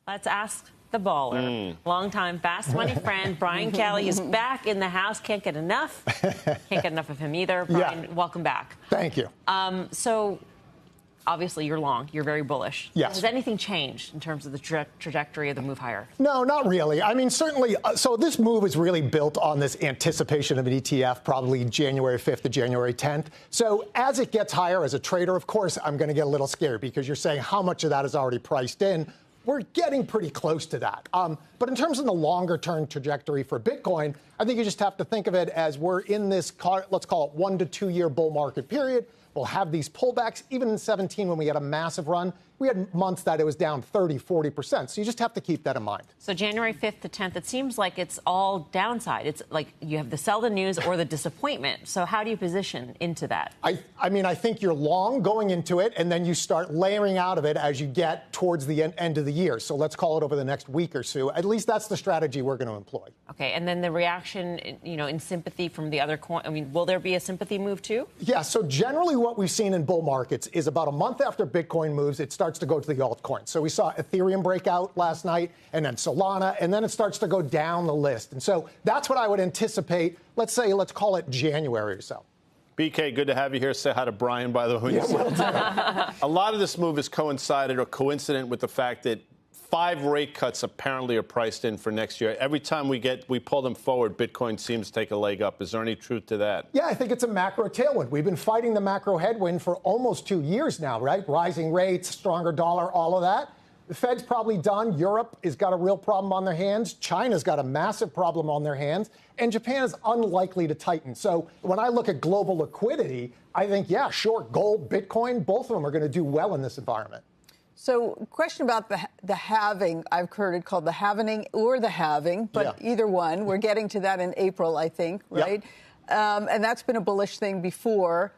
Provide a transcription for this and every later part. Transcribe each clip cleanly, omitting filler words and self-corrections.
Let's ask the baller. Longtime Fast Money friend Brian Kelly is back in the house. Can't get enough. Can't get enough of him either. Brian, welcome back. Thank you. So obviously you're long. You're very bullish. Yes. Has anything changed in terms of the trajectory of the move higher? No, not really. I mean, certainly. So this move is really built on this anticipation of an ETF, probably January 5th to January 10th. So as it gets higher as a trader, of course, I'm going to get a little scared because you're saying how much of that is already priced in. We're getting pretty close to that. But in terms of the longer-term trajectory for Bitcoin, I think you just have to think of it as we're in this, let's call it 1 to 2 year bull market period. We'll have these pullbacks. Even in 17, when we had a massive run, we had months that it was down 30, 40%. So you just have to keep that in mind. So January 5th to 10th, it seems like it's all downside. It's like you have the sell the news or the disappointment. So how do you position into that? I mean, I think you're long going into it, and then you start layering out of it as you get towards the end of the year. So let's call it over the next week or so. At least that's the strategy we're going to employ. Okay, and then the reaction, in sympathy from the other coin. I mean, will there be a sympathy move too? Yeah, so generally what we've seen in bull markets is about a month after Bitcoin moves, it starts to go to the altcoins. So we saw Ethereum break out last night, and then Solana, and then it starts to go down the list. And so that's what I would anticipate, let's call it January or so. BK, good to have you here. Say hi to Brian, by the way. Yeah, a lot of this move has coincided or coincident with the fact that 5 rate cuts apparently are priced in for next year. Every time we pull them forward, Bitcoin seems to take a leg up. Is there any truth to that? Yeah, I think it's a macro tailwind. We've been fighting the macro headwind for almost 2 years now, right? Rising rates, stronger dollar, all of that. The Fed's probably done. Europe has got a real problem on their hands. China's got a massive problem on their hands. And Japan is unlikely to tighten. So when I look at global liquidity, I think, yeah, sure, gold, Bitcoin, both of them are going to do well in this environment. So, question about the halving. I've heard it called the halvening or the halving, but either one. We're getting to that in April, I think, right? Yep. And that's been a bullish thing before.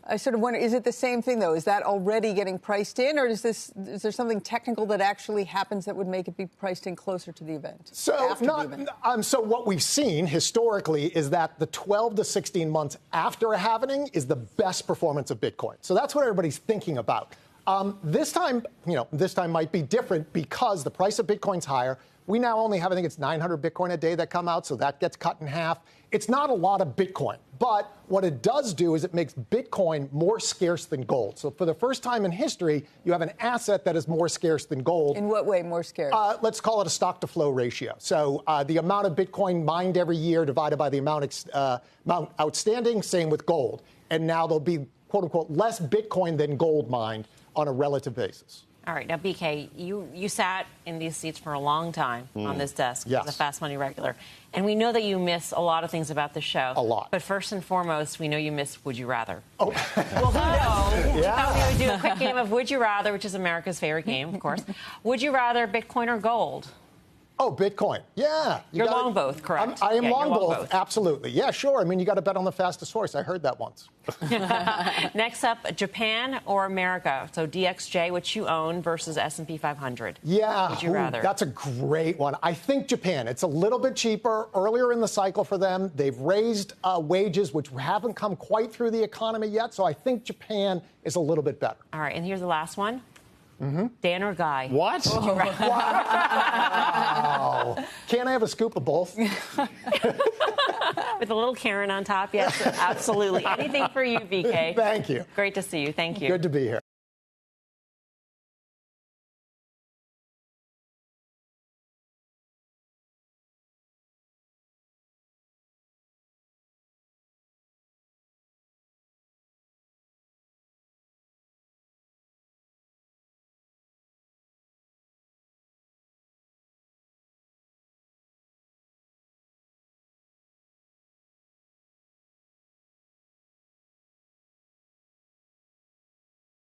I sort of wonder, is it the same thing, though? Is that already getting priced in, or is there something technical that actually happens that would make it be priced in closer to the event? So, so what we've seen historically is that the 12 to 16 months after a halvening is the best performance of Bitcoin. So that's what everybody's thinking about. This time might be different because the price of Bitcoin's higher. We now only have, I think it's 900 Bitcoin a day that come out, so that gets cut in half. It's not a lot of Bitcoin, but what it does do is it makes Bitcoin more scarce than gold. So for the first time in history, you have an asset that is more scarce than gold. In what way more scarce? Let's call it a stock-to-flow ratio. So the amount of Bitcoin mined every year divided by the amount outstanding, same with gold. And now there'll be, quote-unquote, less Bitcoin than gold mined on a relative basis. All right. Now, BK, you sat in these seats for a long time on this desk as a Fast Money regular. And we know that you miss a lot of things about the show. A lot. But first and foremost, we know you miss Would You Rather. Oh. Well, who knows? We thought we would do a quick game of Would You Rather, which is America's favorite game, of course. Would you rather Bitcoin or gold? Oh, Bitcoin. Yeah. You're long both, correct? I am long both. Absolutely. Yeah, sure. I mean, you got to bet on the fastest horse. I heard that once. Next up, Japan or America? So DXJ, which you own, versus S&P 500. Yeah. Would you rather? That's a great one. I think Japan. It's a little bit cheaper earlier in the cycle for them. They've raised wages, which haven't come quite through the economy yet. So I think Japan is a little bit better. All right. And here's the last one. Dan or Guy? What? Wow. Can't I have a scoop of both? With a little Karen on top, yes, absolutely. Anything for you, BK. Thank you. Great to see you. Thank you. Good to be here.